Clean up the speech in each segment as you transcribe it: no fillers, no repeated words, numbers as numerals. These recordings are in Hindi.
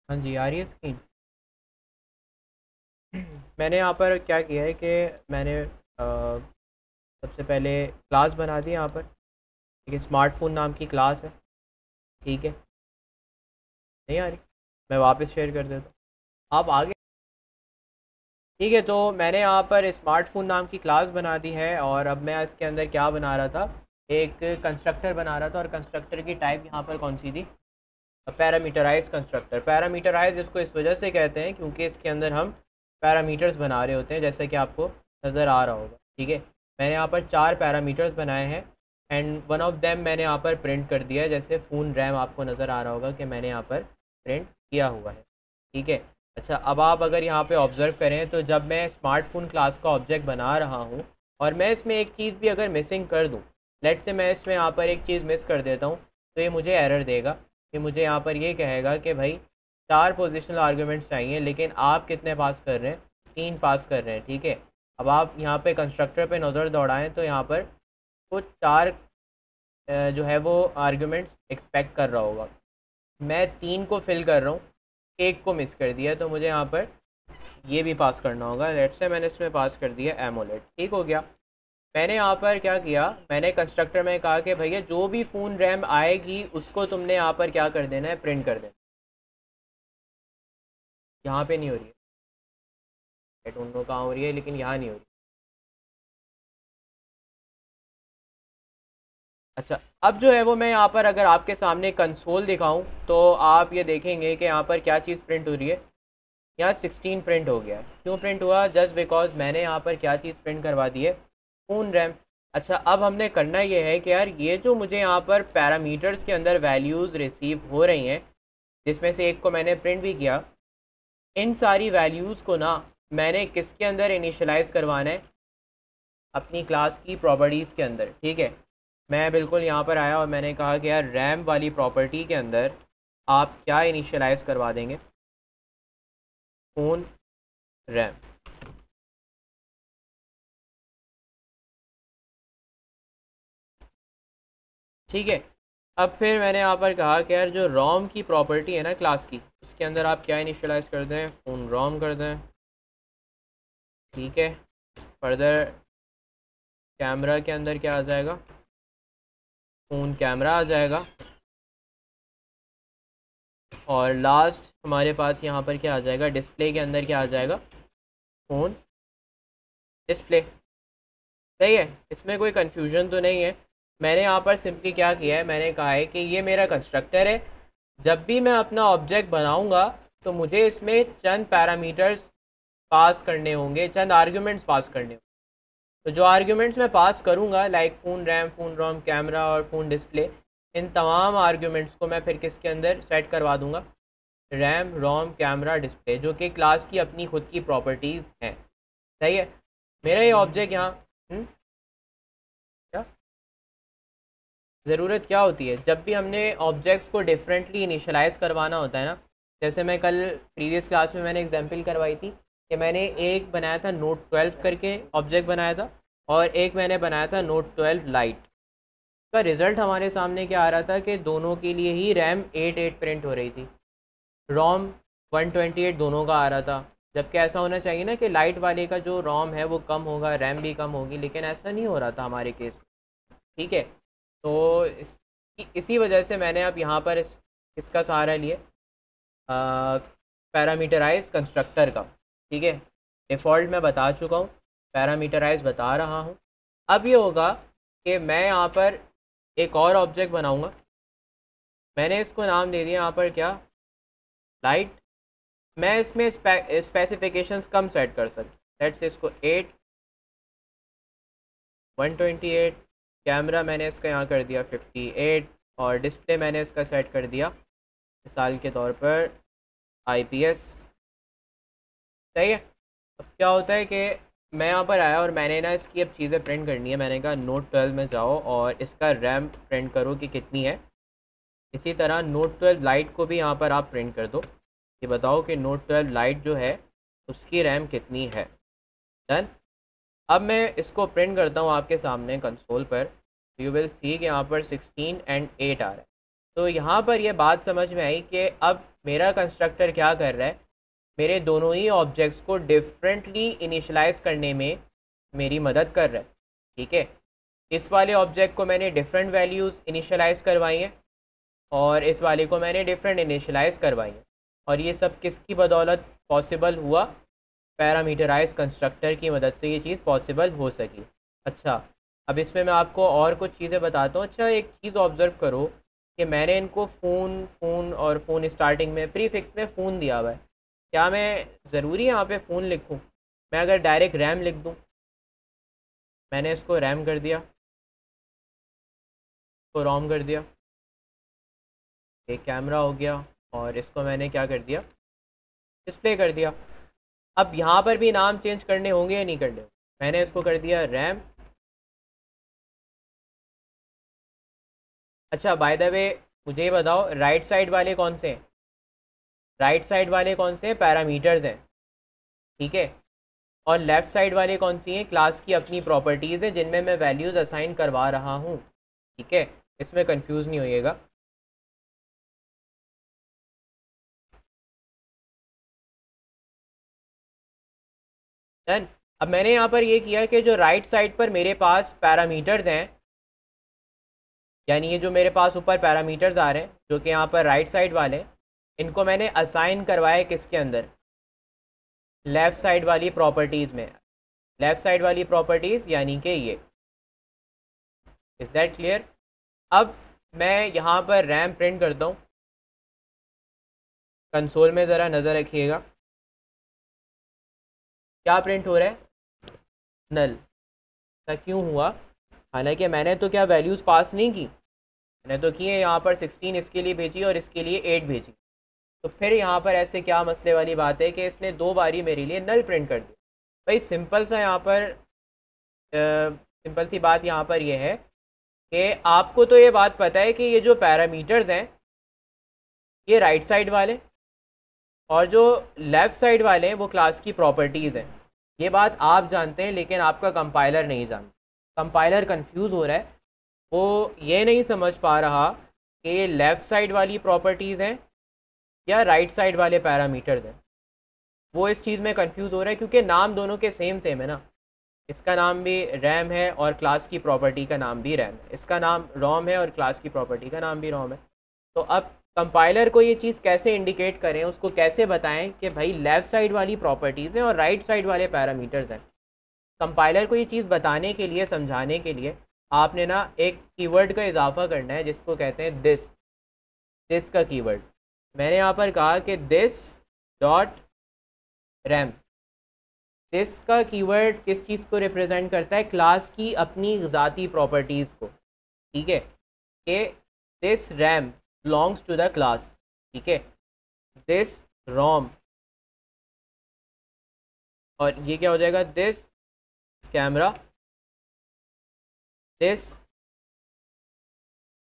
हाँ जी, आ रही है स्क्रीन। मैंने यहाँ पर क्या किया है कि मैंने सबसे पहले क्लास बना दी यहाँ पर। एक स्मार्टफोन नाम की क्लास है। ठीक है, नहीं आ रही? मैं वापस शेयर कर देता हूँ, आप आगे। ठीक है, तो मैंने यहाँ पर स्मार्टफोन नाम की क्लास बना दी है और अब मैं इसके अंदर क्या बना रहा था, एक कंस्ट्रक्टर बना रहा था। और कंस्ट्रक्टर की टाइप यहाँ पर कौन सी थी? Parameterise constructor. पैरामीटराइज इसको इस वजह से कहते हैं क्योंकि इसके अंदर हम पैरामीटर्स बना रहे होते हैं, जैसे कि आपको नज़र आ रहा होगा। ठीक है, मैंने यहाँ पर 4 पैरामीटर्स बनाए हैं एंड वन ऑफ देम मैंने यहाँ पर प्रिंट कर दिया है, जैसे फ़ोन रैम आपको नज़र आ रहा होगा कि मैंने यहाँ पर प्रिंट किया हुआ है। ठीक है, अच्छा, अब आप अगर यहाँ पे ऑब्ज़र्व करें तो जब मैं स्मार्टफोन क्लास का ऑब्जेक्ट बना रहा हूँ और मैं इसमें एक चीज़ भी अगर मिसिंग कर दूँ, लेट से मैं इसमें यहाँ पर एक चीज़ मिस कर देता हूँ, तो ये मुझे एरर देगा कि मुझे यहाँ पर ये कहेगा कि भाई 4 पोजिशनल आर्गूमेंट्स चाहिए, लेकिन आप कितने पास कर रहे हैं? 3 पास कर रहे हैं। ठीक है, अब आप यहाँ पे कंस्ट्रक्टर पे नज़र दौड़ाएं तो यहाँ पर कुछ 4 जो है वो आर्गूमेंट्स एक्सपेक्ट कर रहा होगा। मैं 3 को फिल कर रहा हूँ, एक को मिस कर दिया, तो मुझे यहाँ पर ये भी पास करना होगा। लेट से मैंने इसमें पास कर दिया एमोलेड। ठीक हो गया। मैंने यहाँ पर क्या किया, मैंने कंस्ट्रक्टर में कहा कि भैया जो भी फ़ोन रैम आएगी उसको तुमने यहाँ पर क्या कर देना है, प्रिंट कर देना। यहाँ पे नहीं हो रही है, आई डोंट नो कहाँ हो रही है, लेकिन यहाँ नहीं हो रही। अच्छा, अब जो है वो मैं यहाँ पर अगर आपके सामने कंसोल दिखाऊं तो आप ये देखेंगे कि यहाँ पर क्या चीज़ प्रिंट हो रही है। यहाँ 16 प्रिंट हो गया। क्यों प्रिंट हुआ? जस्ट बिकॉज मैंने यहाँ पर क्या चीज़ प्रिंट करवा दी है, फ़ोन रैम। अच्छा, अब हमने करना ये है कि यार ये जो मुझे यहाँ पर पैरामीटर्स के अंदर वैल्यूज़ रिसीव हो रही हैं, जिसमें से एक को मैंने प्रिंट भी किया, इन सारी वैल्यूज़ को ना मैंने किसके अंदर इनिशियलाइज़ करवाना है? अपनी क्लास की प्रॉपर्टीज़ के अंदर। ठीक है, मैं बिल्कुल यहाँ पर आया और मैंने कहा कि यार रैम वाली प्रॉपर्टी के अंदर आप क्या इनिशियलाइज़ करवा देंगे? Phone RAM. ठीक है, अब फिर मैंने यहाँ पर कहा कि यार जो रोम की प्रॉपर्टी है ना क्लास की, उसके अंदर आप क्या इनिशियलाइज़ कर दें? फ़ोन रोम कर दें। ठीक है, फर्दर कैमरा के अंदर क्या आ जाएगा? फ़ोन कैमरा आ जाएगा। और लास्ट हमारे पास यहाँ पर क्या आ जाएगा? डिस्प्ले के अंदर क्या आ जाएगा? Phone display. सही है, इसमें कोई कन्फ्यूजन तो नहीं है। मैंने यहाँ पर सिंपली क्या किया है, मैंने कहा है कि ये मेरा कंस्ट्रक्टर है। जब भी मैं अपना ऑब्जेक्ट बनाऊँगा तो मुझे इसमें चंद पैरामीटर्स पास करने होंगे, चंद आर्ग्यूमेंट्स पास करने होंगे। तो जो आर्ग्यूमेंट्स मैं पास करूँगा, लाइक फ़ोन रैम, फ़ोन रोम, कैमरा और फ़ोन डिस्प्ले, इन तमाम आर्ग्यूमेंट्स को मैं फिर किसके अंदर सेट करवा दूँगा? रैम, रोम, कैमरा, डिस्प्ले, जो कि क्लास की अपनी खुद की प्रॉपर्टीज़ हैं। सही है, मेरा ये ऑब्जेक्ट यहाँ क्या ज़रूरत क्या होती है जब भी हमने ऑब्जेक्ट्स को डिफरेंटली इनिशियलाइज़ करवाना होता है ना। जैसे मैं कल प्रीवियस क्लास में मैंने एग्जांपल करवाई थी कि मैंने एक बनाया था नोट 12 करके ऑब्जेक्ट बनाया था, और एक मैंने बनाया था नोट 12 लाइट। का रिज़ल्ट हमारे सामने क्या आ रहा था कि दोनों के लिए ही रैम 8 प्रिंट हो रही थी, रोम 128 दोनों का आ रहा था। जबकि ऐसा होना चाहिए ना कि लाइट वाले का जो रोम है वो कम होगा, रैम भी कम होगी, लेकिन ऐसा नहीं हो रहा था हमारे केस में। ठीक है, तो इसी वजह से मैंने अब यहाँ पर इसका सहारा लिए, पैरामीटराइज कंस्ट्रक्टर का। ठीक है, डिफ़ॉल्ट मैं बता चुका हूँ, पैरामीटराइज बता रहा हूँ। अब ये होगा कि मैं यहाँ पर एक और ऑब्जेक्ट बनाऊँगा। मैंने इसको नाम दे दिया यहाँ पर क्या? लाइट। मैं इसमें स्पेसिफिकेशंस कम सेट कर सकता, लेट्स से इसको 8, 128। कैमरा मैंने इसका यहाँ कर दिया 58, और डिस्प्ले मैंने इसका सेट कर दिया मिसाल के तौर पर IPS। सही है। अब क्या होता है कि मैं यहाँ पर आया और मैंने ना इसकी अब चीज़ें प्रिंट करनी है। मैंने कहा नोट 12 में जाओ और इसका रैम प्रिंट करो कि कितनी है। इसी तरह नोट 12 लाइट को भी यहाँ पर आप प्रिंट कर दो, ये बताओ कि नोट 12 लाइट जो है उसकी रैम कितनी है। डन। अब मैं इसको प्रिंट करता हूँ आपके सामने कंसोल पर, यू विल सी कि यहाँ पर 16 एंड 8 आ रहा है। तो यहाँ पर ये बात समझ में आई कि अब मेरा कंस्ट्रक्टर क्या कर रहा है, मेरे दोनों ही ऑब्जेक्ट्स को डिफरेंटली इनिशलाइज करने में मेरी मदद कर रहा है। ठीक है, इस वाले ऑब्जेक्ट को मैंने डिफरेंट वैल्यूज़ इनिशलाइज करवाई हैं और इस वाले को मैंने डिफरेंट इनिशलाइज करवाई हैं, और ये सब किसकी बदौलत पॉसिबल हुआ? पैरामीटराइज कंस्ट्रक्टर की मदद से ये चीज़ पॉसिबल हो सकी। अच्छा, अब इसमें मैं आपको और कुछ चीज़ें बताता हूँ। अच्छा, एक चीज़ ऑब्ज़र्व करो कि मैंने इनको फ़ोन और फ़ोन स्टार्टिंग में प्रीफिक्स में फ़ोन दिया हुआ है। क्या मैं ज़रूरी यहाँ पे फ़ोन लिखूँ? मैं अगर डायरेक्ट रैम लिख दूँ, मैंने इसको रैम कर दिया, इसको रोम कर दिया, एक कैमरा हो गया, और इसको मैंने क्या कर दिया? डिस्प्ले कर दिया। अब यहाँ पर भी नाम चेंज करने होंगे या नहीं करने? मैंने इसको कर दिया रैम। अच्छा, बाय द वे मुझे ये बताओ, राइट साइड वाले कौन से हैं? राइट साइड वाले कौन से हैं? पैरामीटर्स हैं। ठीक है, और लेफ़्ट साइड वाले कौन सी हैं? क्लास की अपनी प्रॉपर्टीज़ हैं जिनमें मैं वैल्यूज़ असाइन करवा रहा हूँ। ठीक है, इसमें कंफ्यूज नहीं होइएगा। डन। अब मैंने यहाँ पर ये किया कि जो राइट साइड पर मेरे पास पैरामीटर्स हैं, यानी ये जो मेरे पास ऊपर पैरामीटर्स आ रहे हैं जो कि यहाँ पर राइट साइड वाले, इनको मैंने असाइन करवाए किसके अंदर? लेफ़्ट साइड वाली प्रॉपर्टीज़ में। लेफ़्ट साइड वाली प्रॉपर्टीज़ यानी कि ये। Is that clear? अब मैं यहाँ पर रैम प्रिंट करता हूँ। कंसोल में ज़रा नज़र रखिएगा, क्या प्रिंट हो रहा है? नल। ऐसा क्यों हुआ? हालांकि मैंने तो क्या वैल्यूज़ पास नहीं की, मैंने तो की है यहाँ पर 16 इसके लिए भेजी और इसके लिए 8 भेजी। तो फिर यहाँ पर ऐसे क्या मसले वाली बात है कि इसने 2 बारी मेरे लिए नल प्रिंट कर दी? भाई सिंपल सा यहाँ पर सिंपल सी बात यहाँ पर यह है कि आपको तो ये बात पता है कि ये जो पैरामीटर्स हैं ये राइट साइड वाले और जो लेफ़्ट साइड वाले हैं वो क्लास की प्रॉपर्टीज़ हैं। ये बात आप जानते हैं, लेकिन आपका कंपाइलर नहीं जानता। कंपाइलर कंफ्यूज हो रहा है, वो ये नहीं समझ पा रहा कि ये लेफ़्ट साइड वाली प्रॉपर्टीज़ हैं या राइट साइड वाले पैरामीटर्स हैं। वो इस चीज़ में कंफ्यूज हो रहा है क्योंकि नाम दोनों के सेम सेम है ना। इसका नाम भी रैम है और क्लास की प्रॉपर्टी का नाम भी रैम है। इसका नाम रोम है और क्लास की प्रॉपर्टी का नाम भी रोम है। तो अब कंपाइलर को ये चीज़ कैसे इंडिकेट करें, उसको कैसे बताएं कि भाई लेफ़्ट साइड वाली प्रॉपर्टीज़ हैं और राइट साइड वाले पैरामीटर्स हैं? कंपाइलर को ये चीज़ बताने के लिए, समझाने के लिए आपने ना एक कीवर्ड का इजाफा करना है जिसको कहते हैं दिस। दिस का कीवर्ड मैंने यहाँ पर कहा कि दिस डॉट रैम। दिस का कीवर्ड किस चीज़ को रिप्रेजेंट करता है? क्लास की अपनी ज़ाती प्रॉपर्टीज़ को। ठीक है, कि this RAM belongs to the class. ठीक है, दिस रोम, और ये क्या हो जाएगा? This camera, this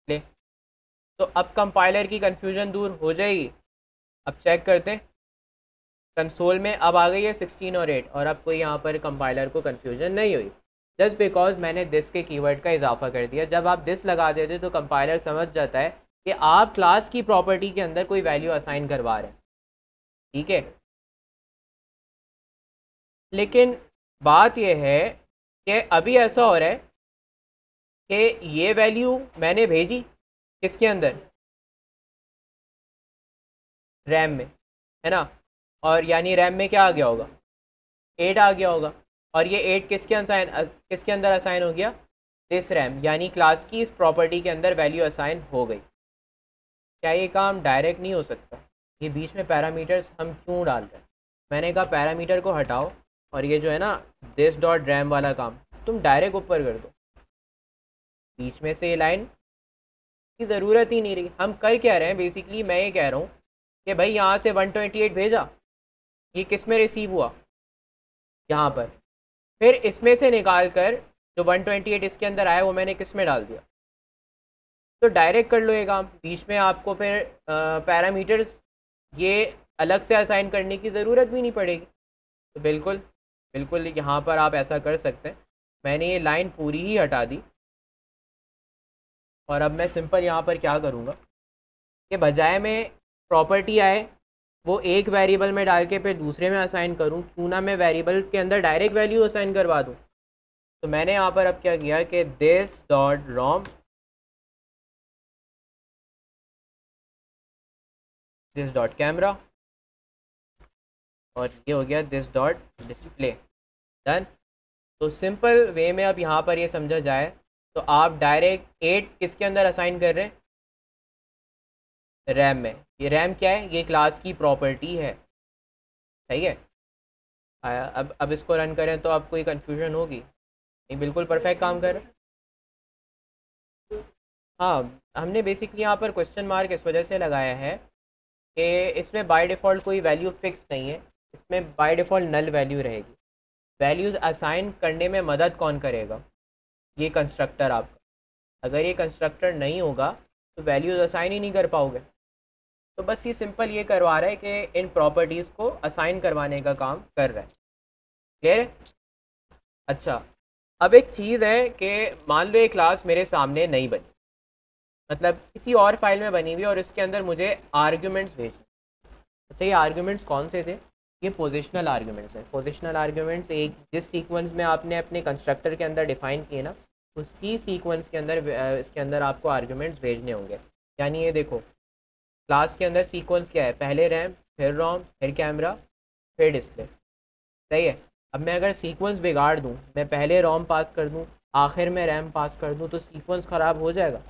play. तो अब कंपाइलर की कंफ्यूजन दूर हो जाएगी। अब चेक करते हैं कंसोल में, अब आ गई है 16 और 8, और अब कोई यहाँ पर कंपाइलर को कंफ्यूजन नहीं हुई, जस्ट बिकॉज मैंने दिस के कीवर्ड का इजाफा कर दिया। जब आप दिस लगा देते तो कंपाइलर समझ जाता है कि आप क्लास की प्रॉपर्टी के अंदर कोई वैल्यू असाइन करवा रहे हैं। ठीक है, लेकिन बात यह है कि अभी ऐसा हो रहा है कि ये वैल्यू मैंने भेजी किसके अंदर? रैम में, है ना। और यानी रैम में क्या आ गया होगा? 8 आ गया होगा, और ये 8 किसके अंदर असाइन हो गया? दिस रैम, यानी क्लास की इस प्रॉपर्टी के अंदर वैल्यू असाइन हो गई। क्या ये काम डायरेक्ट नहीं हो सकता? ये बीच में पैरामीटर्स हम क्यों डाल रहे हैं? मैंने कहा पैरामीटर को हटाओ, और ये जो है ना दिस डॉट रैम वाला काम तुम डायरेक्ट ऊपर कर दो। बीच में से ये लाइन की ज़रूरत ही नहीं रही। हम कर क्या रहे हैं बेसिकली? मैं ये कह रहा हूँ कि भाई यहाँ से 128 भेजा, ये किस में रिसीव हुआ? यहाँ पर। फिर इसमें से निकाल कर जो 128 इसके अंदर आया वो मैंने किस में डाल दिया? तो डायरेक्ट कर लो ये काम। बीच में आपको फिर पैरामीटर्स ये अलग से असाइन करने की ज़रूरत भी नहीं पड़ेगी। तो बिल्कुल बिल्कुल यहाँ पर आप ऐसा कर सकते हैं। मैंने ये लाइन पूरी ही हटा दी, और अब मैं सिंपल यहाँ पर क्या करूँगा, कि बजाय में प्रॉपर्टी आए वो एक वेरिएबल में डाल के फिर दूसरे में असाइन करूँ, क्यों ना मैं वेरिएबल के अंदर डायरेक्ट वैल्यू असाइन करवा दूँ। तो मैंने यहाँ पर अब क्या किया कि this dot ROM, this dot camera, और ये हो गया दिस डॉट डिस्प्ले। डन। तो सिंपल वे में अब यहाँ पर ये समझा जाए तो आप डायरेक्ट 8 किसके अंदर असाइन कर रहे हैं, रैम में। ये रैम क्या है, ये क्लास की प्रॉपर्टी है, सही है। आया। अब इसको रन करें तो आपको ये कन्फ्यूजन होगी, नहीं बिल्कुल परफेक्ट काम कर रहे हैं। हाँ, हमने बेसिकली यहाँ पर क्वेश्चन मार्क इस वजह से लगाया है कि इसमें बाय डिफ़ॉल्ट कोई वैल्यू फिक्स नहीं है, इसमें बाय डिफ़ॉल्ट नल वैल्यू रहेगी। वैल्यूज़ असाइन करने में मदद कौन करेगा, ये कंस्ट्रक्टर आपका। अगर ये कंस्ट्रक्टर नहीं होगा तो वैल्यूज़ असाइन ही नहीं कर पाओगे। तो बस ये सिंपल ये करवा रहा है कि इन प्रॉपर्टीज़ को असाइन करवाने का काम कर रहा है। क्लियर है। अच्छा, अब एक चीज़ है कि मान लो ये क्लास मेरे सामने नहीं बनी, मतलब किसी और फाइल में बनी हुई और इसके अंदर मुझे आर्ग्यूमेंट्स भेजने। अच्छा, ये आर्ग्यूमेंट्स कौन से थे, ये पोजिशनल आर्ग्यूमेंट्स हैं। पोजिशनल आर्ग्यूमेंट्स एक जिस सीक्वेंस में आपने अपने कंस्ट्रक्टर के अंदर डिफ़ाइन किए ना, उसी सीक्वेंस के अंदर इसके अंदर आपको आर्ग्यूमेंट्स भेजने होंगे। यानी ये देखो, क्लास के अंदर सीक्वेंस क्या है, पहले रैम, फिर रोम, फिर कैमरा, फिर डिस्प्ले, सही है। अब मैं अगर सीक्वेंस बिगाड़ दूँ, मैं पहले रोम पास कर दूँ, आखिर में रैम पास कर दूँ, तो सीक्वेंस ख़राब हो जाएगा।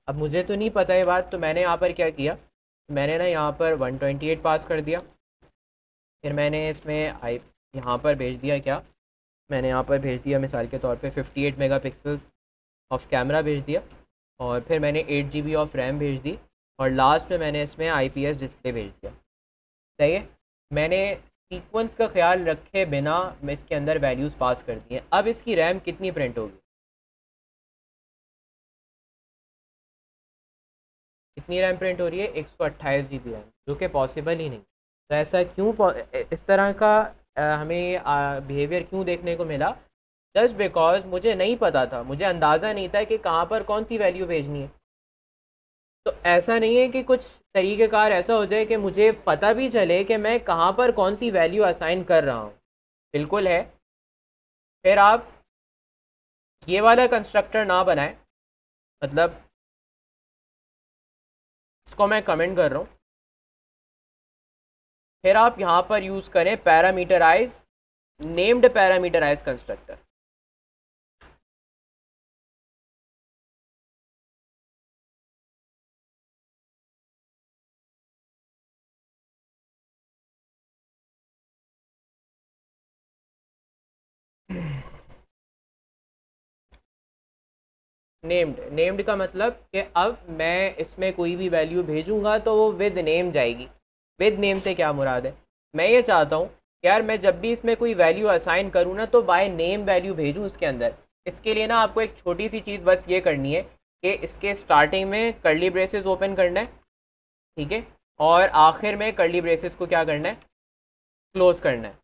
अब मुझे तो नहीं पता ये बात, तो मैंने यहाँ पर क्या किया, मैंने ना यहाँ पर 128 पास कर दिया, फिर मैंने इसमें यहाँ पर भेज दिया क्या, मैंने यहाँ पर भेज दिया मिसाल के तौर पे 58 मेगापिक्सल ऑफ कैमरा भेज दिया, और फिर मैंने 8 GB ऑफ रैम भेज दी, और लास्ट में मैंने इसमें IPS डिस्प्ले भेज दिया, सही है। मैंने सीक्वेंस का ख्याल रखे बिना मैं इसके अंदर वैल्यूज़ पास कर दी हैं। अब इसकी रैम कितनी प्रिंट होगी, कितनी रैम प्रिंट हो रही है, 128 GB रैम, जो कि पॉसिबल ही नहीं। तो ऐसा क्यों इस तरह का हमें बिहेवियर क्यों देखने को मिला, जस्ट बिकॉज मुझे नहीं पता था, मुझे अंदाज़ा नहीं था कि कहाँ पर कौन सी वैल्यू भेजनी है। तो ऐसा नहीं है कि कुछ तरीक़ेकार ऐसा हो जाए कि मुझे पता भी चले कि मैं कहाँ पर कौन सी वैल्यू असाइन कर रहा हूँ, बिल्कुल है। फिर आप ये वाला कंस्ट्रक्टर ना बनाएं, मतलब इसको मैं कमेंट कर रहा हूँ, फिर आप यहाँ पर यूज़ करें parameterize, named parameterize constructor. Named का मतलब कि अब मैं इसमें कोई भी वैल्यू भेजूंगा तो वो विद नेम जाएगी। विद नेम से क्या मुराद है, मैं ये चाहता हूँ कि यार मैं जब भी इसमें कोई वैल्यू असाइन करूँ ना, तो बाय नेम वैल्यू भेजूँ इसके अंदर। इसके लिए ना आपको एक छोटी सी चीज़ बस ये करनी है कि इसके स्टार्टिंग में कर्ली ब्रेसेस ओपन करना है, ठीक है, और आखिर में कर्ली ब्रेसेस को क्या करना है, क्लोज करना है।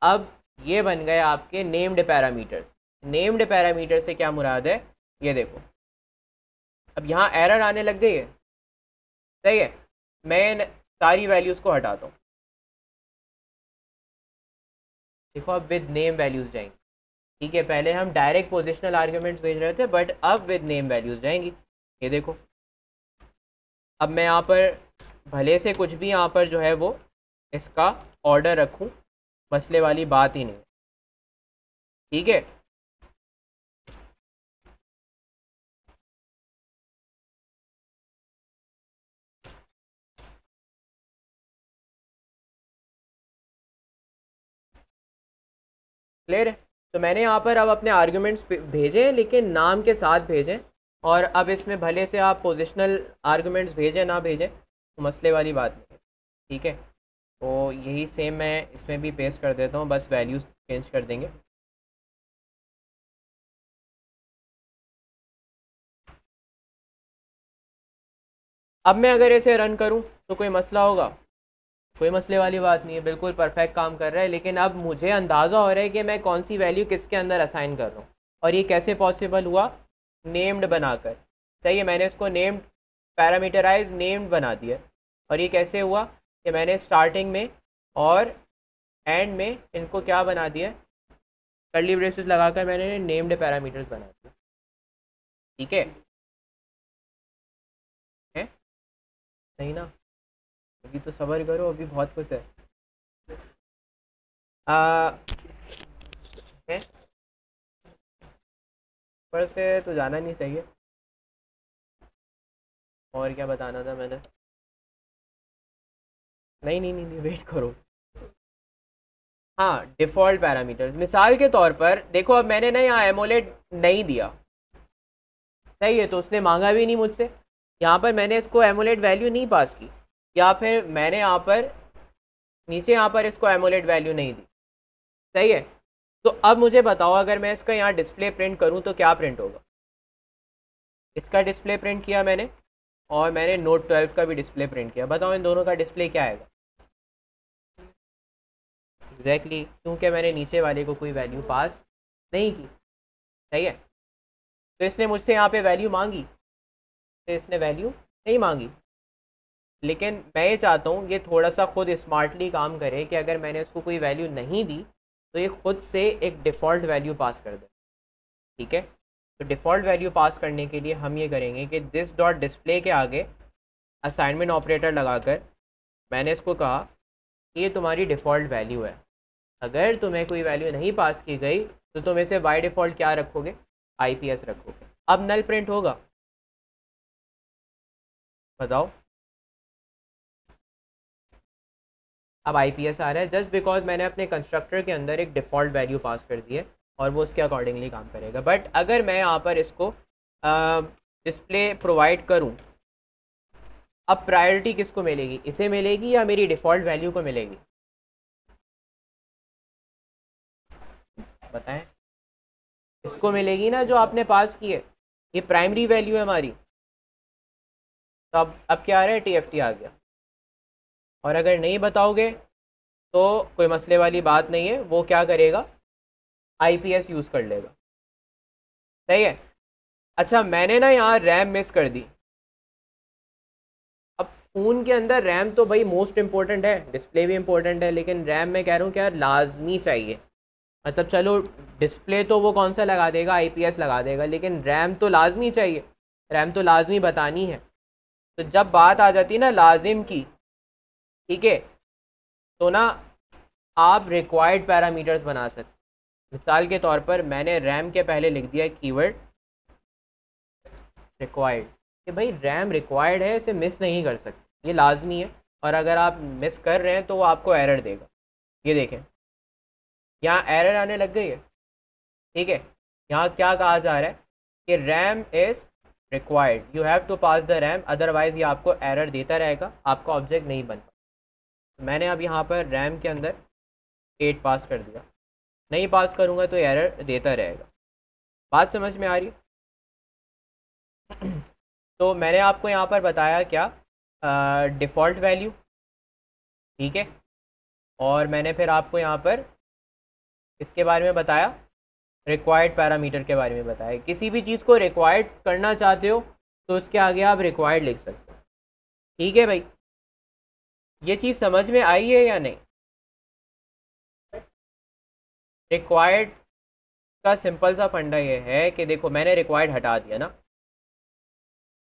अब ये बन गए आपके नेम्ड पैरामीटर्स। नेम्ड पैरामीटर से क्या मुराद है, ये देखो, अब यहाँ एरर आने लग गई है, सही है। मैं सारी वैल्यूज़ को हटाता हूँ, देखो अब विद नेम वैल्यूज़ जाएंगी, ठीक है। पहले हम डायरेक्ट पोजिशनल आर्ग्यूमेंट्स भेज रहे थे, बट अब विद नेम वैल्यूज़ जाएंगी। ये देखो, अब मैं यहाँ पर भले से कुछ भी यहाँ पर जो है वो इसका ऑर्डर रखूँ, मसले वाली बात ही नहीं, ठीक है। क्लियर है। तो मैंने यहाँ पर अब अपने आर्ग्यूमेंट्स भेजे, लेकिन नाम के साथ भेजें, और अब इसमें भले से आप पोजिशनल आर्ग्यूमेंट्स भेजें ना भेजें, तो मसले वाली बात नहीं है, ठीक है। तो यही सेम मैं इसमें भी पेस्ट कर देता हूँ, बस वैल्यूज़ चेंज कर देंगे। अब मैं अगर इसे रन करूँ तो कोई मसला होगा, कोई मसले वाली बात नहीं है, बिल्कुल परफेक्ट काम कर रहा है। लेकिन अब मुझे अंदाज़ा हो रहा है कि मैं कौन सी वैल्यू किसके अंदर असाइन कर रहा हूँ, और ये कैसे पॉसिबल हुआ, नेम्ड बनाकर, सही है। मैंने इसको नेम्ड पैरामीटराइज नेम्ड बना दिया। और ये कैसे हुआ कि मैंने स्टार्टिंग में और एंड में इनको क्या बना दिया, कर्ली ब्रेसेस लगाकर मैंने नेम्ड पैरामीटर्स बना दिए। ठीक है, नहीं ना, अभी तो सब्र करो, अभी बहुत कुछ है। है? पर से तो जाना नहीं चाहिए। और क्या बताना था मैंने, नहीं नहीं नहीं, नहीं वेट करो। हाँ, डिफ़ॉल्ट पैरामीटर्स, मिसाल के तौर पर देखो, अब मैंने ना यहाँ एमोलेड नहीं दिया, सही है, तो उसने मांगा भी नहीं मुझसे। यहाँ पर मैंने इसको एमोलेड वैल्यू नहीं पास की, या फिर मैंने यहाँ पर नीचे यहाँ पर इसको एमोलेड वैल्यू नहीं दी, सही है। तो अब मुझे बताओ, अगर मैं इसका यहाँ डिस्प्ले प्रिंट करूँ तो क्या प्रिंट होगा। इसका डिस्प्ले प्रिंट किया मैंने, और मैंने नोट 12 का भी डिस्प्ले प्रिंट किया, बताओ इन दोनों का डिस्प्ले क्या आएगा। एग्जैक्टली क्योंकि मैंने नीचे वाले को कोई वैल्यू पास नहीं की, सही है। तो इसने मुझसे यहाँ पे वैल्यू मांगी, तो इसने वैल्यू नहीं मांगी, लेकिन मैं ये चाहता हूँ ये थोड़ा सा खुद स्मार्टली काम करे कि अगर मैंने इसको कोई वैल्यू नहीं दी तो ये खुद से एक डिफ़ॉल्ट वैल्यू पास कर दे। ठीक है, तो डिफ़ॉल्ट वैल्यू पास करने के लिए हम ये करेंगे कि दिस डॉट डिस्प्ले के आगे असाइनमेंट ऑपरेटर लगाकर मैंने इसको कहा कि ये तुम्हारी डिफ़ॉल्ट वैल्यू है, अगर तुम्हें कोई वैल्यू नहीं पास की गई तो तुम इसे बाय डिफ़ॉल्ट क्या रखोगे, IPS रखोगे। अब नल प्रिंट होगा, बताओ। अब IPS आ रहा है जस्ट बिकॉज मैंने अपने कंस्ट्रक्टर के अंदर एक डिफ़ॉल्ट वैल्यू पास कर दी है और वो उसके अकॉर्डिंगली काम करेगा। बट अगर मैं यहाँ पर इसको डिस्प्ले प्रोवाइड करूँ, अब प्रायोरिटी किसको मिलेगी, इसे मिलेगी या मेरी डिफ़ॉल्ट वैल्यू को मिलेगी, बताएं। इसको मिलेगी ना जो आपने पास की है, ये प्राइमरी वैल्यू है हमारी। तो अब क्या आ रहा है, TFT आ गया। और अगर नहीं बताओगे तो कोई मसले वाली बात नहीं है, वो क्या करेगा, IPS यूज़ कर लेगा, सही है। अच्छा, मैंने ना यहाँ रैम मिस कर दी। अब फ़ोन के अंदर रैम तो भाई मोस्ट इम्पोर्टेंट है, डिस्प्ले भी इम्पोर्टेंट है, लेकिन रैम मैं कह रहा हूँ क्या लाजमी चाहिए। मतलब चलो डिस्प्ले तो वो कौन सा लगा देगा, IPS लगा देगा, लेकिन रैम तो लाजमी चाहिए, रैम तो लाजमी बतानी है। तो जब बात आ जाती है ना लाजिम की, ठीक है, तो ना आप रिक्वायर्ड पैरामीटर्स बना सकते। मिसाल के तौर पर मैंने रैम के पहले लिख दिया कीवर्ड रिक्वायर्ड, कि भाई रैम रिक्वायर्ड है, इसे मिस नहीं कर सकते, ये लाजमी है, और अगर आप मिस कर रहे हैं तो वो आपको एरर देगा। ये देखें, यहाँ एरर आने लग गई है, ठीक है। यहाँ क्या कहा जा रहा है कि RAM is required, you have to pass the RAM, otherwise ये आपको एरर देता रहेगा, आपका ऑब्जेक्ट नहीं बनता। तो मैंने अब यहाँ पर रैम के अंदर 8 पास कर दिया, नहीं पास करूँगा तो एरर देता रहेगा। बात समझ में आ रही है? तो मैंने आपको यहाँ पर बताया क्या, डिफ़ॉल्ट वैल्यू, ठीक है। और मैंने फिर आपको यहाँ पर इसके बारे में बताया, रिक्वायर्ड पैरामीटर के बारे में बताया। किसी भी चीज़ को रिक्वायर्ड करना चाहते हो तो उसके आगे आप रिक्वायर्ड लिख सकते हो, ठीक है भाई। ये चीज़ समझ में आई है या नहीं? रिक्वायर्ड का सिंपल सा फंडा ये है कि देखो मैंने रिक्वायर्ड हटा दिया ना,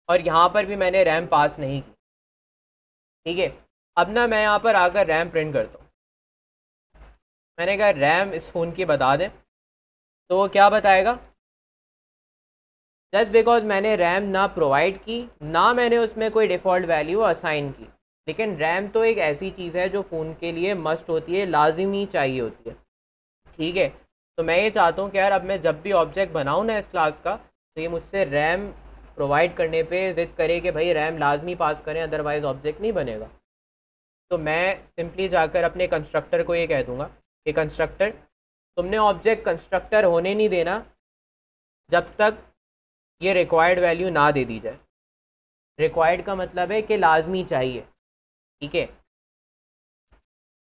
और यहाँ पर भी मैंने रैम पास नहीं की, ठीक है। अब ना मैं यहाँ पर आकर रैम प्रिंट करता हूँ, मैंने कहा रैम इस फ़ोन की बता दें, तो वो क्या बताएगा, जस्ट बिकॉज मैंने रैम ना प्रोवाइड की, ना मैंने उसमें कोई डिफ़ॉल्ट वैल्यू असाइन की, लेकिन रैम तो एक ऐसी चीज़ है जो फ़ोन के लिए मस्ट होती है, लाजिमी चाहिए होती है, ठीक है। तो मैं ये चाहता हूँ कि यार अब मैं जब भी ऑब्जेक्ट बनाऊँ ना इस क्लास का, तो ये मुझसे रैम प्रोवाइड करने पे ज़िद करे कि भाई रैम लाजमी पास करें, अदरवाइज़ ऑब्जेक्ट नहीं बनेगा। तो मैं सिंपली जाकर अपने कंस्ट्रक्टर को ये कह दूँगा कि कंस्ट्रक्टर, तुमने ऑब्जेक्ट कंस्ट्रक्टर होने नहीं देना जब तक ये रिक्वायर्ड वैल्यू ना दे दी जाए। रिक्वायर्ड का मतलब है कि लाजमी चाहिए, ठीक है।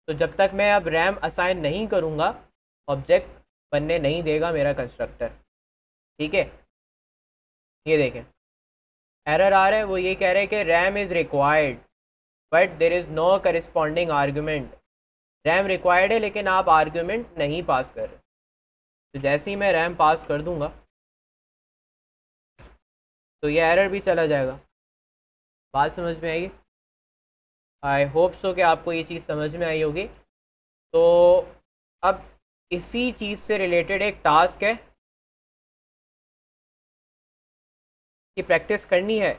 तो जब तक मैं अब रैम असाइन नहीं करूँगा, ऑब्जेक्ट बनने नहीं देगा मेरा कंस्ट्रक्टर, ठीक है। ये देखें, एरर आ रहा है, वो ये कह रहे हैं कि RAM is required but there is no corresponding argument. RAM required है लेकिन आप आर्गूमेंट नहीं पास कर रहे। तो जैसे ही मैं रैम पास कर दूंगा तो ये एरर भी चला जाएगा। बात समझ में आएगी? आई होप सो कि आपको ये चीज़ समझ में आई होगी। तो अब इसी चीज़ से रिलेटेड एक टास्क है कि प्रैक्टिस करनी है।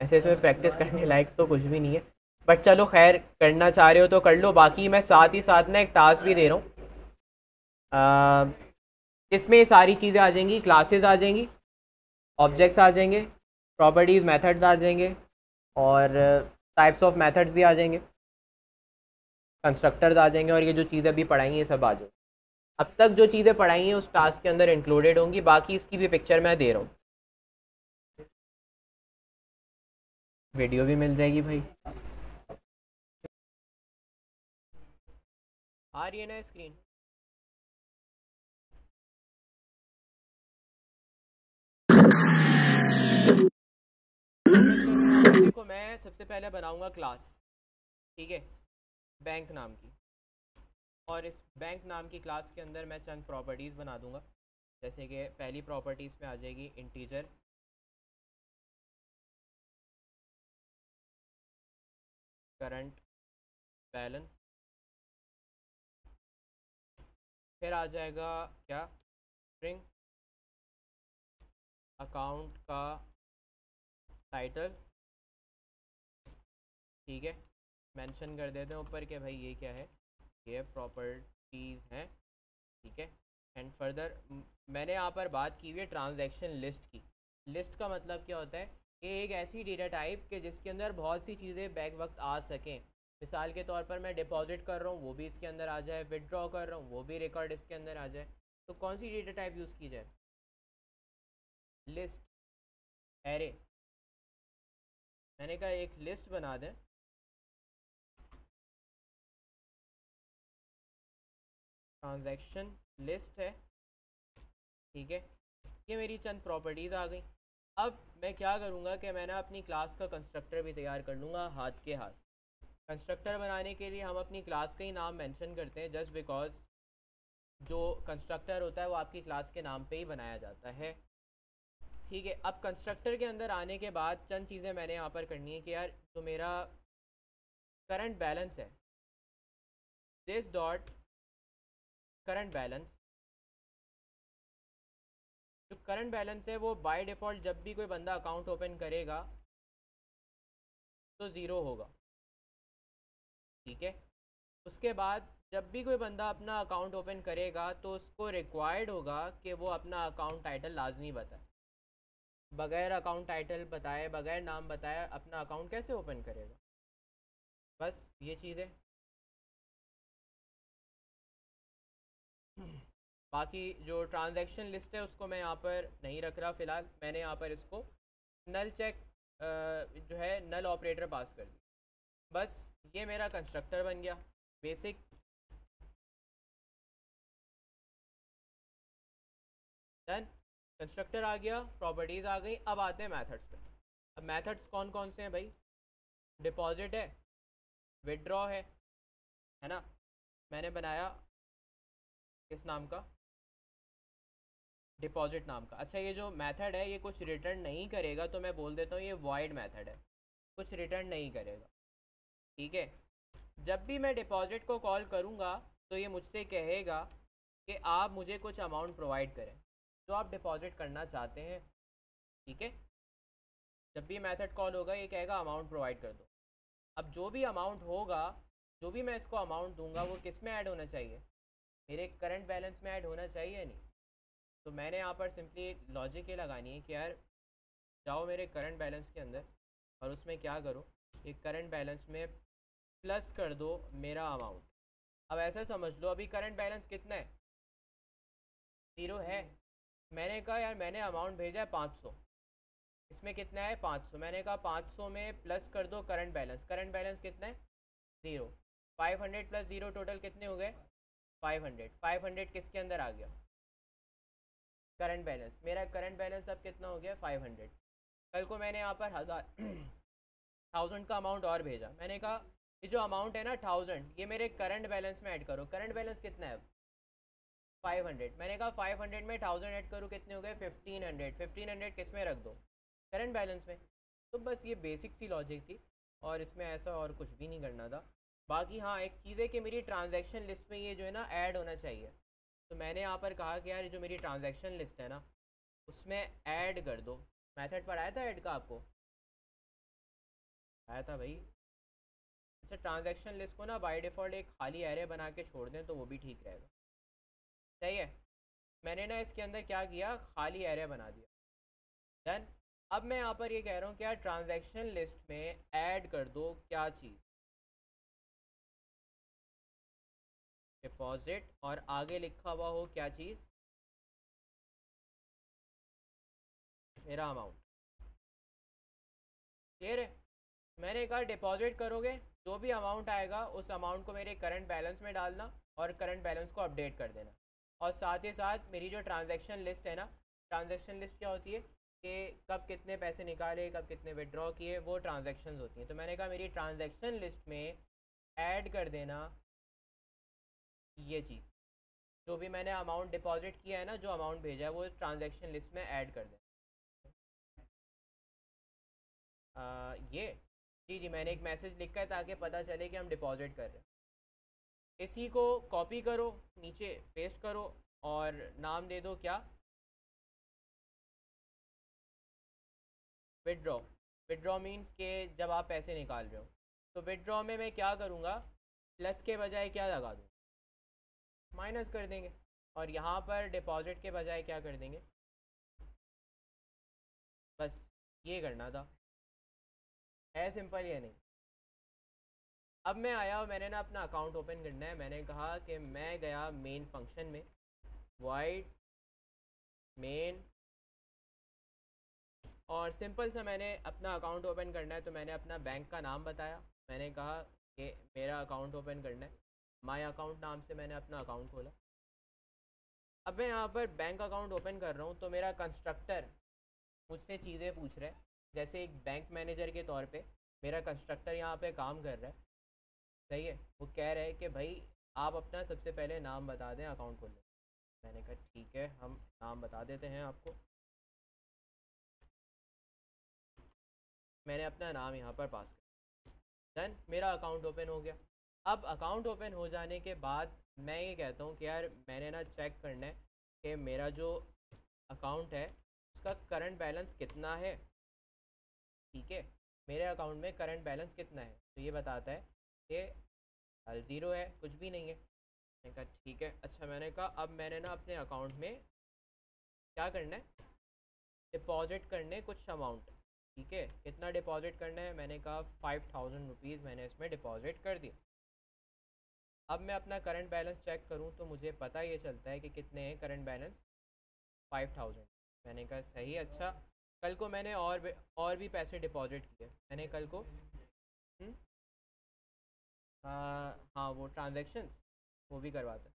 ऐसे इसमें प्रैक्टिस करने लायक तो कुछ भी नहीं है, बट चलो खैर, करना चाह रहे हो तो कर लो। बाकी मैं साथ ही साथ ना एक टास्क भी दे रहा हूँ, इसमें ये सारी चीज़ें आ जाएंगी, क्लासेस आ जाएंगी, ऑब्जेक्ट्स आ जाएंगे, प्रॉपर्टीज़ मेथड्स आ जाएंगे, और टाइप्स ऑफ मेथड्स भी आ जाएंगे, कंस्ट्रक्टर्स आ जाएंगे, और ये जो चीज़ें अभी पढ़ाई ये सब आ जाएंगी। अब तक जो चीज़ें पढ़ाई हैं उस टास्क के अंदर इंक्लूडेड होंगी, बाकी इसकी भी पिक्चर मैं दे रहा हूँ, वीडियो भी मिल जाएगी भाई। आ रही है ना स्क्रीन? देखो, मैं सबसे पहले बनाऊंगा क्लास, ठीक है, बैंक नाम की, और इस बैंक नाम की क्लास के अंदर मैं चंद प्रॉपर्टीज़ बना दूंगा। जैसे कि पहली प्रॉपर्टीज़ में आ जाएगी इंटीजर, करंट बैलेंस, फिर आ जाएगा क्या, स्ट्रिंग, अकाउंट का टाइटल, ठीक है, मेंशन कर देते हैं ऊपर कि भाई ये क्या है, ये प्रॉपर्टीज़ हैं, ठीक है। एंड फर्दर मैंने यहाँ पर बात की हुई है ट्रांजैक्शन लिस्ट की। लिस्ट का मतलब क्या होता है कि एक ऐसी डेटा टाइप के जिसके अंदर बहुत सी चीज़ें बैक वक्त आ सकें। मिसाल के तौर पर मैं डिपॉजिट कर रहा हूँ, वो भी इसके अंदर आ जाए, विदड्रॉ कर रहा हूँ, वो भी रिकॉर्ड इसके अंदर आ जाए। तो कौन सी डेटा टाइप यूज़ की जाए? List, array. मैंने कहा एक लिस्ट बना दें, ट्रांजैक्शन लिस्ट है, ठीक है। ये मेरी चंद प्रॉपर्टीज़ आ गई। अब मैं क्या करूँगा कि मैं ना अपनी क्लास का कंस्ट्रक्टर भी तैयार कर लूँगा हाथ के हाथ। कंस्ट्रक्टर बनाने के लिए हम अपनी क्लास का ही नाम मेंशन करते हैं, जस्ट बिकॉज जो कंस्ट्रक्टर होता है वो आपकी क्लास के नाम पे ही बनाया जाता है, ठीक है। अब कंस्ट्रक्टर के अंदर आने के बाद चंद चीज़ें मैंने यहाँ पर करनी है कि यार जो मेरा करंट बैलेंस है, दिस डॉट करंट बैलेंस, जो करंट बैलेंस है वो बाय डिफ़ॉल्ट जब भी कोई बंदा अकाउंट ओपन करेगा तो ज़ीरो होगा, ठीक है। उसके बाद जब भी कोई बंदा अपना अकाउंट ओपन करेगा तो उसको रिक्वायर्ड होगा कि वो अपना अकाउंट टाइटल लाजमी बताए। बगैर अकाउंट टाइटल बताए, बगैर नाम बताए अपना अकाउंट कैसे ओपन करेगा? बस ये चीज़ है। बाकी जो ट्रांजैक्शन लिस्ट है उसको मैं यहाँ पर नहीं रख रहा फ़िलहाल, मैंने यहाँ पर इसको नल चेक जो है नल ऑपरेटर पास कर दी। बस ये मेरा कंस्ट्रक्टर बन गया बेसिक। डन, कंस्ट्रक्टर आ गया, प्रॉपर्टीज़ आ गई। अब आते हैं मेथड्स पे। अब मेथड्स कौन कौन से हैं भाई? डिपॉजिट है, विदड्रॉ है ना। मैंने बनाया किस नाम का? डिपॉजिट नाम का। अच्छा, ये जो मेथड है ये कुछ रिटर्न नहीं करेगा, तो मैं बोल देता हूँ ये वॉइड मेथड है, कुछ रिटर्न नहीं करेगा, ठीक है। जब भी मैं डिपॉजिट को कॉल करूँगा तो ये मुझसे कहेगा कि आप मुझे कुछ अमाउंट प्रोवाइड करें जो आप डिपॉजिट करना चाहते हैं, ठीक है। जब भी मेथड कॉल होगा ये कहेगा अमाउंट प्रोवाइड कर दो। अब जो भी अमाउंट होगा, जो भी मैं इसको अमाउंट दूंगा वो किस में ऐड होना चाहिए? मेरे करंट बैलेंस में ऐड होना चाहिए या नहीं? तो मैंने यहाँ पर सिंपली लॉजिक ये लगानी है कि यार जाओ मेरे करंट बैलेंस के अंदर और उसमें क्या करो, एक करंट बैलेंस में प्लस कर दो मेरा अमाउंट। अब ऐसा समझ लो अभी करंट बैलेंस कितना है? ज़ीरो है। मैंने कहा यार मैंने अमाउंट भेजा है 500, इसमें कितना है 500, मैंने कहा 500 में प्लस कर दो करंट बैलेंस। करंट बैलेंस कितना है? ज़ीरो। 500 प्लस ज़ीरो टोटल कितने हो गए? 500। 500 किसके अंदर आ गया? Current balance. मेरा करंट बैलेंस अब कितना हो गया? 500। कल को मैंने यहाँ पर 1000 का अमाउंट और भेजा, मैंने कहा ये जो अमाउंट है ना 1000, ये मेरे करंट बैलेंस में ऐड करो। करंट बैलेंस कितना है अब? 500। मैंने कहा 500 में 1000 ऐड करूँ, कितने हो गए? 1500। 1500 किस में रख दो? करंट बैलेंस में। तो बस ये बेसिक सी लॉजिक थी, और इसमें ऐसा और कुछ भी नहीं करना था। बाकी हाँ, एक चीज़ है कि मेरी ट्रांजैक्शन लिस्ट में ये जो है ना ऐड होना चाहिए। तो मैंने यहाँ पर कहा कि यार जो मेरी ट्रांजैक्शन लिस्ट है ना, उसमें ऐड कर दो। मेथड पर आया था ऐड का? आपको आया था भाई? अच्छा, ट्रांजैक्शन लिस्ट को ना बाय डिफ़ॉल्ट एक खाली एरे बना के छोड़ दें तो वो भी ठीक रहेगा। सही है। मैंने ना इसके अंदर क्या किया, खाली एरे बना दिया। डन। अब मैं यहाँ पर ये कह रहा हूँ कि यार ट्रांजैक्शन लिस्ट में ऐड कर दो क्या चीज़? डिपॉजिट, और आगे लिखा हुआ हो क्या चीज़? मेरा अमाउंट। क्लियर है? मैंने कहा डिपॉजिट करोगे, जो भी अमाउंट आएगा उस अमाउंट को मेरे करंट बैलेंस में डालना और करंट बैलेंस को अपडेट कर देना। और साथ ही साथ मेरी जो ट्रांजैक्शन लिस्ट है ना, ट्रांजैक्शन लिस्ट क्या होती है कि कब कितने पैसे निकाले, कब कितने विड्रॉ किए, वो ट्रांजैक्शंस होती हैं। तो मैंने कहा मेरी ट्रांजैक्शन लिस्ट में ऐड कर देना ये चीज़, जो भी मैंने अमाउंट डिपॉजिट किया है ना, जो अमाउंट भेजा है वो ट्रांजैक्शन लिस्ट में ऐड कर देना। ये जी जी, मैंने एक मैसेज लिखा है ताकि पता चले कि हम डिपॉजिट कर रहे हैं। इसी को कॉपी करो, नीचे पेस्ट करो, और नाम दे दो क्या? विड्रॉ। विड्रॉ मीन्स के जब आप पैसे निकाल रहे हो। तो विड्रॉ में मैं क्या करूँगा, प्लस के बजाय क्या लगा दूँ? माइनस कर देंगे। और यहाँ पर डिपॉजिट के बजाय क्या कर देंगे? बस ये करना था। है सिंपल या नहीं? अब मैं आया और मैंने ना अपना अकाउंट ओपन करना है। मैंने कहा कि मैं गया मेन फंक्शन में, वाइड मेन, और सिंपल सा मैंने अपना अकाउंट ओपन करना है। तो मैंने अपना बैंक का नाम बताया, मैंने कहा कि मेरा अकाउंट ओपन करना है। माय अकाउंट नाम से मैंने अपना अकाउंट खोला। अब मैं यहाँ पर बैंक अकाउंट ओपन कर रहा हूँ तो मेरा कंस्ट्रक्टर मुझसे चीज़ें पूछ रहा है। जैसे एक बैंक मैनेजर के तौर पे मेरा कंस्ट्रक्टर यहाँ पे काम कर रहा है। सही है। वो कह रहा है कि भाई आप अपना सबसे पहले नाम बता दें अकाउंट खोलने। मैंने कहा ठीक है, हम नाम बता देते हैं आपको। मैंने अपना नाम यहाँ पर पास कर, डन, मेरा अकाउंट ओपन हो गया। अब अकाउंट ओपन हो जाने के बाद मैं ये कहता हूँ कि यार मैंने ना चेक करना है कि मेरा जो अकाउंट है उसका करंट बैलेंस कितना है। ठीक है, मेरे अकाउंट में करंट बैलेंस कितना है? तो ये बताता है कि 0 है, कुछ भी नहीं है। मैंने कहा ठीक है। अच्छा, मैंने कहा अब मैंने ना अपने अकाउंट में क्या करना है, डिपॉजिट करने कुछ अमाउंट। ठीक है, कितना डिपॉजिट करना है? मैंने कहा 5000 रुपीज़ मैंने इसमें डिपॉजिट कर दिया। अब मैं अपना करंट बैलेंस चेक करूं तो मुझे पता ये चलता है कि कितने हैं करंट बैलेंस, 5000। मैंने कहा सही। अच्छा, कल को मैंने और भी पैसे डिपॉजिट किए। मैंने कल को हाँ, वो ट्रांजेक्शन्स वो भी करवाते हैं।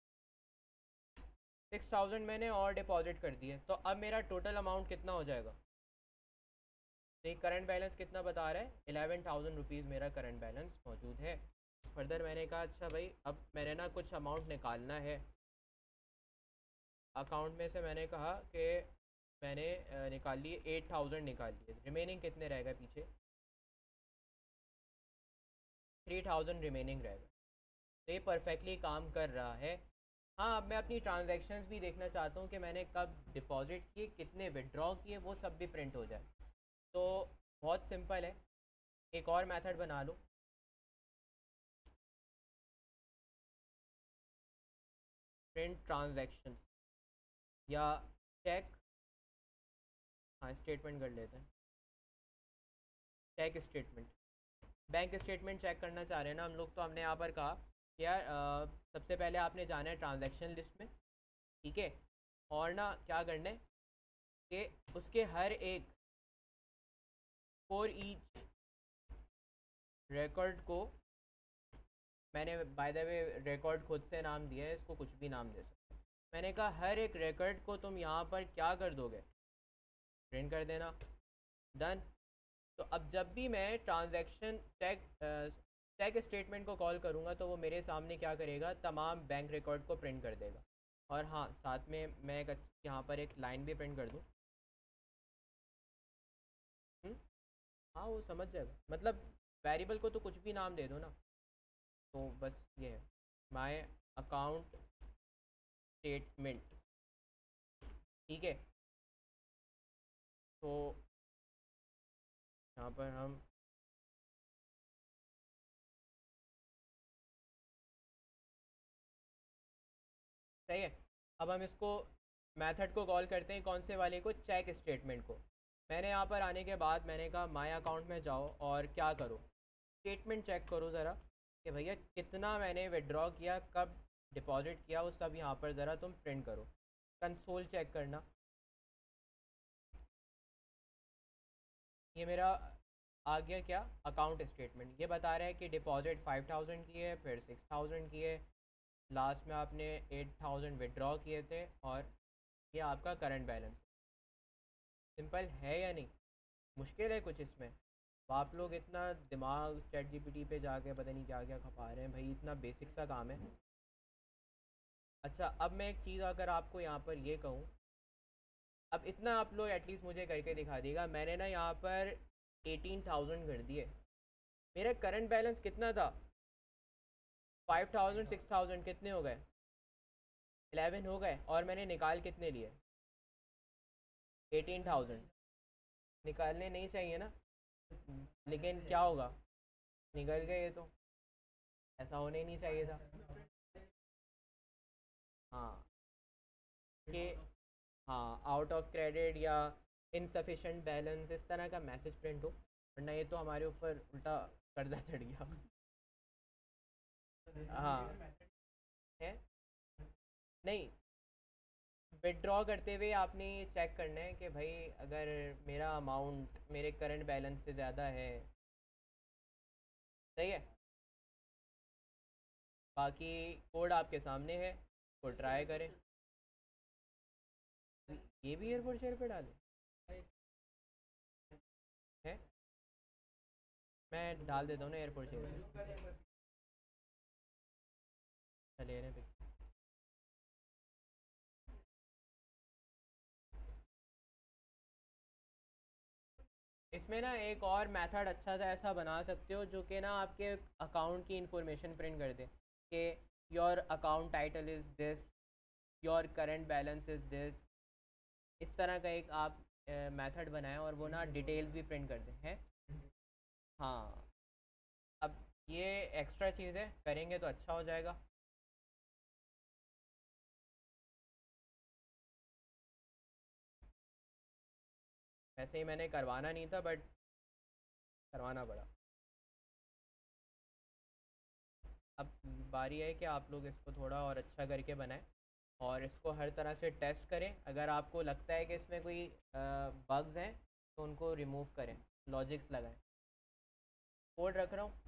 6000 मैंने और डिपॉजिट कर दिए। तो अब मेरा टोटल अमाउंट कितना हो जाएगा? तो करंट बैलेंस कितना बता रहा है? 11000 रुपीज़ मेरा करंट बैलेंस मौजूद है। फर्दर मैंने कहा अच्छा भाई, अब मैंने ना कुछ अमाउंट निकालना है अकाउंट में से। मैंने कहा कि मैंने निकाल लिए 8000 निकाल लिए, रिमेनिंग कितने रह गए पीछे? 3000 रिमेनिंग रह गए। तो ये परफेक्टली काम कर रहा है। हाँ, अब मैं अपनी ट्रांजैक्शंस भी देखना चाहता हूँ कि मैंने कब डिपॉजिट किए, कितने विड्रॉ किए, वो सब भी प्रिंट हो जाए। तो बहुत सिंपल है, एक और मेथड बना लो। प्रिंट ट्रांजैक्शंस या चेक, हाँ स्टेटमेंट कर लेते हैं। Check statement, bank statement check करना चाह रहे हैं ना हम लोग। तो हमने यहाँ पर कहा कि यार सबसे पहले आपने जाना है ट्रांजैक्शन लिस्ट में। ठीक है, और ना क्या करना है कि उसके हर एक फॉर ईच रिकॉर्ड को, मैंने बाय द वे रिकॉर्ड खुद से नाम दिया है, इसको कुछ भी नाम दे सकते हैं। मैंने कहा हर एक रिकॉर्ड को तुम यहाँ पर क्या कर दोगे, प्रिंट कर देना। डन। तो अब जब भी मैं ट्रांजैक्शन चेक स्टेटमेंट को कॉल करूँगा तो वो मेरे सामने क्या करेगा, तमाम बैंक रिकॉर्ड को प्रिंट कर देगा। और हाँ, साथ में मैं यहाँ पर एक लाइन भी प्रिंट कर दूँ। हाँ, वो समझ जाएगा, मतलब वेरिएबल को तो कुछ भी नाम दे दो ना। तो बस ये है, माय अकाउंट स्टेटमेंट। ठीक है, तो यहाँ पर हम सही है। अब हम इसको मेथड को कॉल करते हैं, कौन से वाले को, चेक स्टेटमेंट को। मैंने यहाँ पर आने के बाद मैंने कहा माय अकाउंट में जाओ और क्या करो, स्टेटमेंट चेक करो ज़रा कि भैया कितना मैंने विड्रॉ किया, कब डिपॉजिट किया, वो सब यहाँ पर ज़रा तुम प्रिंट करो। कंसोल चेक करना, ये मेरा आ गया क्या, अकाउंट स्टेटमेंट। ये बता रहा है कि डिपॉजिट 5000 की है, फिर 6000 की है, लास्ट में आपने 8000 विड्रॉ किए थे, और ये आपका करंट बैलेंस। सिंपल है या नहीं? मुश्किल है कुछ इसमें? तो आप लोग इतना दिमाग चैट जीपीटी पे जाके पता नहीं क्या क्या खपा रहे हैं भाई, इतना बेसिक सा काम है। अच्छा, अब मैं एक चीज़ अगर आपको यहाँ पर ये कहूँ, अब इतना आप लोग एटलीस्ट मुझे करके दिखा दिएगा। मैंने ना यहाँ पर 18,000 कर दिए, मेरा करंट बैलेंस कितना था, 5000 6000 कितने हो गए, 11 हो गए, और मैंने निकाल कितने लिए, 18,000। निकालने नहीं चाहिए ना, लेकिन क्या होगा, निकल गए ये तो, ऐसा होने ही नहीं चाहिए था। हाँ, कि हाँ, आउट ऑफ क्रेडिट या इनसफिशेंट बैलेंस इस तरह का मैसेज प्रिंट हो, वरना ये तो हमारे ऊपर उल्टा कर्जा चढ़ गया। हाँ है, नहीं, विड्रॉ करते हुए आपने ये चेक करना है कि भाई अगर मेरा अमाउंट मेरे करंट बैलेंस से ज़्यादा है। सही है, बाकी कोड आपके सामने है, को ट्राई करें। ये भी एयरपोर्ट शेयर पे डालें है, मैं डाल देता हूँ ना एयरपोर्ट शेयर पे, चले रहे पे। इसमें ना एक और मेथड अच्छा सा ऐसा बना सकते हो जो कि ना आपके अकाउंट की इंफॉर्मेशन प्रिंट कर दे, कि your account title is this, your current balance is this. इस तरह का एक आप मेथड बनाएं और वो ना डिटेल्स भी प्रिंट कर दें हैं। हाँ, अब ये एक्स्ट्रा चीज़ है, करेंगे तो अच्छा हो जाएगा। वैसे ही मैंने करवाना नहीं था, बट करवाना पड़ा। अब बारी है कि आप लोग इसको थोड़ा और अच्छा करके बनाएं और इसको हर तरह से टेस्ट करें। अगर आपको लगता है कि इसमें कोई बग्स हैं तो उनको रिमूव करें, लॉजिक्स लगाएं। कोड रख रहा हूँ,